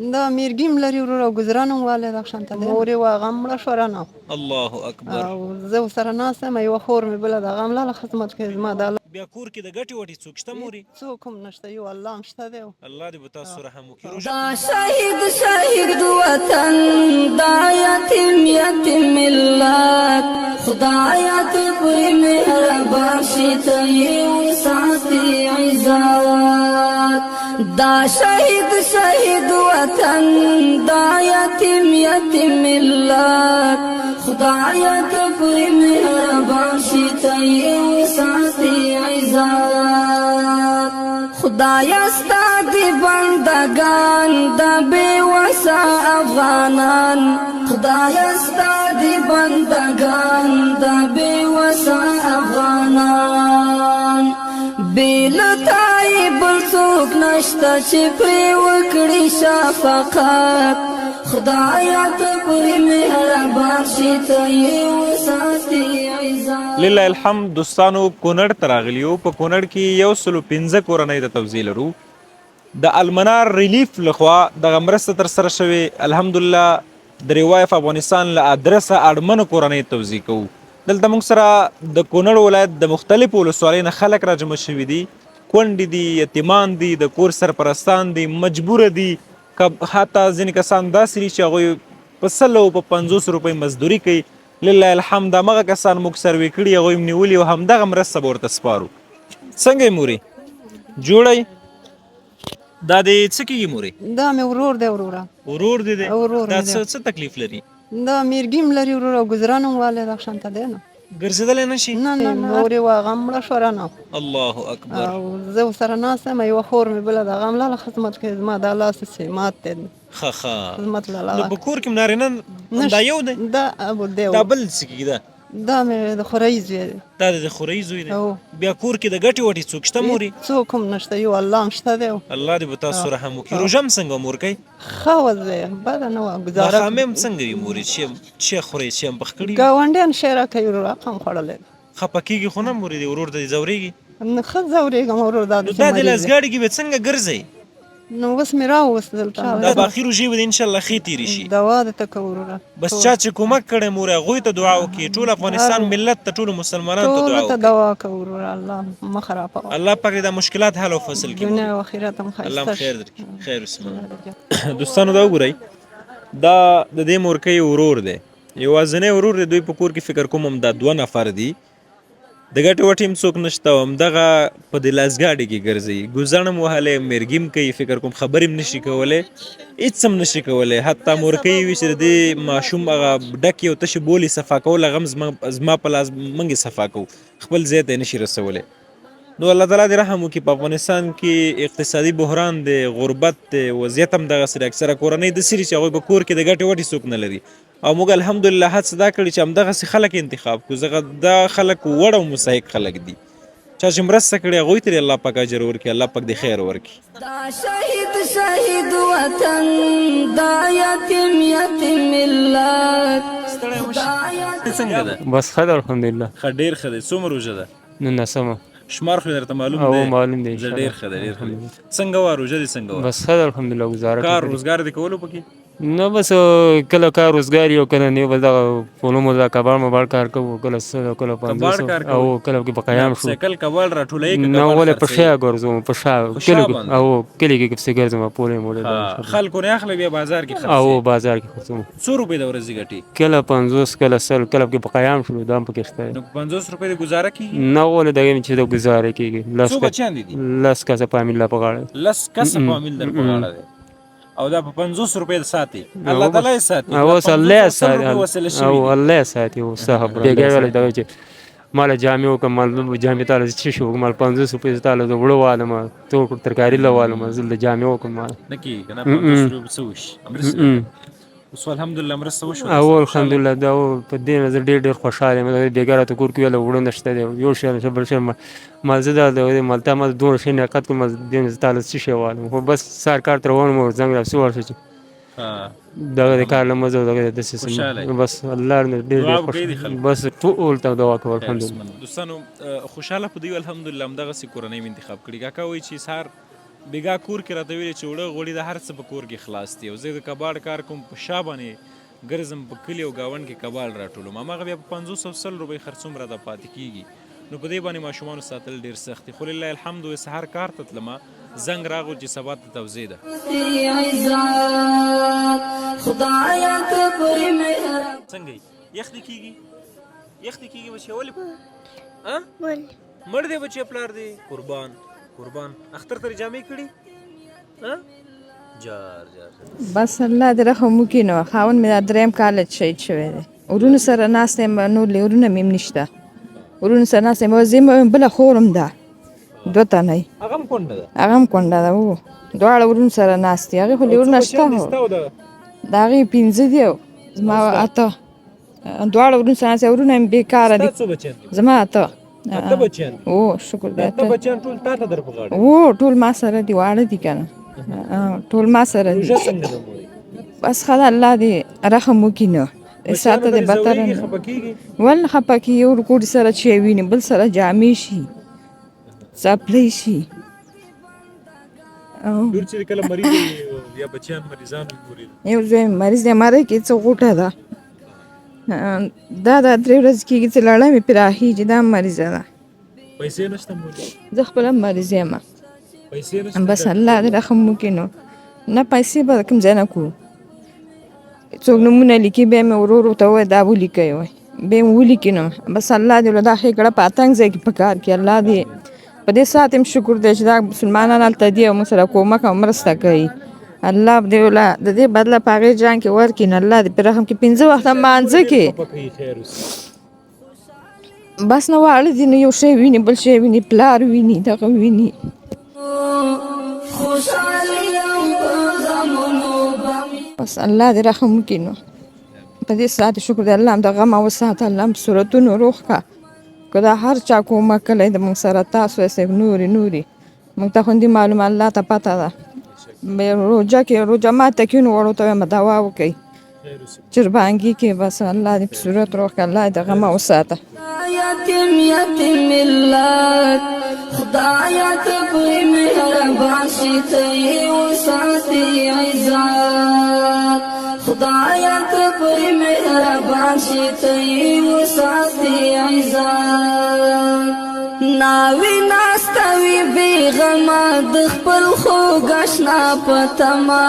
دا میرګیم لري وروره او ګزران هم والي دا شانته دی مور یې هغه هم مړه شوه رانه الله اکبر. او زه ورسره ناسته یم یوه خور مې بله د هغه هم لاله خدمت کوي زما د بیا کور کې د ګټې وټې څوک شته مورې؟ څوک هم نشته یو الله هم شته دی الله دې به تاسو رحم وکړي. دا شهید وطن دا یتیم یتیم ملت خدایا ته پوری مهربان شي ته یې وساتي عزت دا شهید وطن دا یتیم یتیم ملت خدایا ته پوری مهربان شي ته یې وساتي عزت خدایا ستا دی بندگان دا بے وسا افغانان خدایا ستا دی بندگان دا بے وسا افغانان بیلتائی بلسوک نشتا چی پری وکڑی شفقت خدایا تپری مهربان شي ته یې وساتي عزت. لله الحمد دوستانو کونړ ته راغلیو. په کونړ کې 115 کورنۍ د توزیع لرو. د المنار ریلیف لخوا دغه مرسته ترسره شوې. الحمدلله د ریوایف افغانستان له ادرسه اړمنو کورنۍ توزیع کوو. دلته موږ سره د کونړ ولایت د مختلفو ولسوالیو نه خلک راجمع شوي دي. کونډې دي، یتیمان دي، د کور سرپرستان دي، مجبوره دي، حتی ځینې کسان داسې دي چې هغوی په 100 او په 50 روپۍ مزدوري کوي. لله الحمد همغه کسان موږ سروې کړي، هغوی م نیولي او همدغه مرسته به ورته سپارو. څنګه یې مورې جوړی؟ دا دې څه کېږي مورې؟ دا مې ورور دی وروره. ورور دې دی؟ ورور دا مې دی. څه تکلیف لري؟ دا میرګیم لري وروره او ګزران هم والی دا شانته دی نه ګرځېدلی نه شي؟ نه مور یې هغه هم مړه شوه رانه الله اکبر. او زه ورسره ناسته یم یوه خور مې بله د هغه هم لاله خدمت کوي زما دا لاس چې مات دی ښه ښه. خدمت له نو لغه په کور کې نارینه دا یو دی؟ دا ابو دی دا بل څه کېږي ده؟ دا مې د خورۍ زوی دی. دا د خورۍ زوی دی؟ او بیا کور کې د ګټې وټې څوک شته مورې؟ څوک هم نشته یو الله هم شته دی. الله دې به تاسو رحم وکړي. روژه هم څنګه مور کوي؟ ښه وضع یې بده نه وه ګزاره ماښامې هم څنګه وي مورې؟ چې خورئ چې هم پخ کړي؟ ګاونډیان شی راکوي وروره هغه هم خوړلی دی. خفه کېږي خو نه مورې د ورور ته دې ځورېږي؟ نه ښه ځورېږم ورور دا نو دا د لسګاډي کې به څنګه ګرځئ؟ نو اوس مې راووست دلته دا باقي روژې به د انشاءالله ښې تېرې شي. دوا درته کوو وروره بس چا چې کومک کړی مورې هغوی ته دعا وکړي. ټول افغانستان ملت ته ټولو مسلمانانو ته دعا ټولو ته وکړي. دوا کوو وروره الله مه خرابوه الله پاک دې دا مشکلات حل او فصل کړي. دنیا او آخرت هم الله هم ښایسته خیر درکړي. خیر بسم دوستانو دا وګورئ دا د دې مورکۍ ورور دی، یوازینی ورور دی. دوی په کور کې فکر کوم هم دا 2 نفر دي. د ګټې وټې هم څوک نشته او همدغه په دې لاسګاډي کې ګرځي. ګوزڼ هم وهلی، میرګي هم کوي، فکر کوم خبرې هم نشي کولی، هېڅ هم نشي کولی. حتی مورکۍ وي چې د دې ماشوم هغه ډکې او تشې بولې صفا کول هغه هم زما په لاس موږ یې صفا کوو، خپل ځای ته یې نشي رسولی. نو الله تعالی دې رحم وکړي. په افغانستان کې اقتصادي بحران دی، غربت دی، وضعیت هم دغسې دی. اکثره کورنۍ داسې دي چې هغوی په کور کې د ګټې وټې څوک نه لري او موږ الحمدلله هڅه دا کړې چې همدغسې خلک انتخاب کړو. ځکه دا خلک وړ او مستحق خلک دي. چا چې مرسته کړې هغوی ته الله پاک اجر ورکړي، الله پاک دې خیر ورکړي. دا شهید وطن دا یتیم یتیم ملت څنګه ده؟ بس ښه ده الحمدلله. ښه ډېر ښه دی. څومره روژه ده؟ 19 شمار خو درته معلوم او دی؟ معلوم دی. ډېر ښه دی، ډېر ښه دی. څنګه وه روژه دې څنګه وه؟ بس ښه ده الحمدلله. گزاره کار روزګار دې کولو پکې؟ نو بس کله کار روزګار یو کله نه بس دغه فلمو دا کباړ مباړ کار کوو، کله څه کله کباړ کار 500 کوو؟ او کله کې په قیام شو. سایکل کباړ راټولوي که نه کباړ ولې په خرڅوي؟ شا ګرځوم په شا کلي باندې؟ او کلي کې کپسې ګرځم پولې موړې خلکو نه اخلي بیا بازار کې او خرڅوي؟ بازار کې خرڅوم. 100 روپۍ د ورځې ګټي؟ کله 50 کله 100 کله کې په قیام شو دا هم پکې شته. نو 50 روپۍ د گزاره کېږي؟ نه ولې دغه چې د گزاره کېږي. څو بچیان دي؟ 10 کسه فامیل په غاړه 10 کسه فامیل در په غاړه دی او دا په 50 روپۍ د ساتي. الله تعالی یې ساتي. او الله ساتي او او الله ساتي او صاحب بیګا ولا دا چې مال جامع وکم مال جامع تعالی چې شو مال 50 روپۍ تعالی د وړو واله ما تو ترکاری لواله ما زل جامع وکم مال نکی کنه 50 روپۍ سوش امرسته اوس الحمدلله مرسته وشو. او الحمدلله دا په دې نظر ډېر خوشاله یم. بیګا ته کور کې ولا وړو نشته دی یو شی بل شی مال زده د مالته مال دوه شی نه قد کوم دې تعالی چې شی واله خو بس سار کار تر ونه مو زنګ را سوار شي دغه کار له مزه دغه د سیستم بس الله ډېر بس ټول ته دعا کوم الحمدلله. دوستانو خوشاله په دی الحمدلله همدغه سي کورنۍ انتخاب کړی. کاکا وایي چې سار بیګا کور کې راته ویلې چې وړه غوړي د هر څه په کور کې خلاص دي او زه د کباړ کار کوم په شا باندې ګرځم په کلي او ګاونډ کې کباړ راټولم هماغه بیا په 500 روپۍ خرڅوم راته پاتې کېږي نو په دې باندې ماشومانو ساتل ډېر سخت دي خو لله الحمد وې سهار کار ته تلمه زنګ راغو چې سبا ته توزیع ده څنګه یخ دې کېږي بچې ولې مړ دی بچې پلار دی قربان اختر ته جامې کړي جار بس الله دې رحم وکړي نو خاوند مې دا دریم کال شهید شوی دی ورونو سره ناست یم نور ورونه مې هم نشته ورونو سره ناست یم زه یم بله خور هم ده 2 تنه هغه هم کونډه ده او دواړه ورونو سره ناست دي هغې خو ورونه شته د هغې 5 دي او زما 8 دواړه ورونو سره ناست ورونه مې بېکاره دي زما 8 بچیان شکر دی 8 بچیان ټول تا ته در په غاړه ټول ما سره دي واړه دي که نه ټول ما سره دي بس خدا الله دې رحم وکړي نو ساته دې بتره نه ول خفه کېږي یو ورکوړي سره چې ویني بل سره جامې شي څپلۍ شي لور چې کله مریض یا بچیان مریضان وي یو زوی مریض دی مری کې څه غوټه ده دا 3 ورځې کېږي چې لړه مې پرې راخېږي دا مریضه ده پیسې نشته مولي زه خپله مریض یم پیسې نشته بس الله دې رحم وکړي نو نه پیسې به کوم ځای نه کړو څوک نومونه لیکي بیا مې ورور ورته ووایي دا ولیکئ وایي بیا مې ولیکي نو بس الله دې له دا ښېګړه په اتنګ ځای کې په کار کړي الله دې په دې ساعت هم شکر دی چې دا مسلمانان هلته دي او موږ سره کومک او مرسته کوي الله دې ولا د دې بدله په هغې جان کې ورکړي نو الله دې په رحم کې 5 وخته مانځه کې بس نه واړه دي نو یو شی ویني بل شی ویني پلار ویني دغه ویني بس الله دې رحم وکړي نو په دې ساعت شکر دی الله هم د غم وساته الله هم صورتونو روغ کا که دا هر چا کومک کلی د موږ سره تاسو یې نورې موږ ته خوندي معلومه الله ته پته ده روژه ماته کینو وړو ته وایم دوا وکئ چربانګي کې بس الله دې په صورت روغ کړه الله دې د غمه وساته یتیم ملت خدایا ته پرې مهربان شي ته یې وساتې عزت خدایا ته پرې مهربان شي ته یې وساتې عزت ناوی ناستوي بېغمه د خپل خوږ اشنا په تمه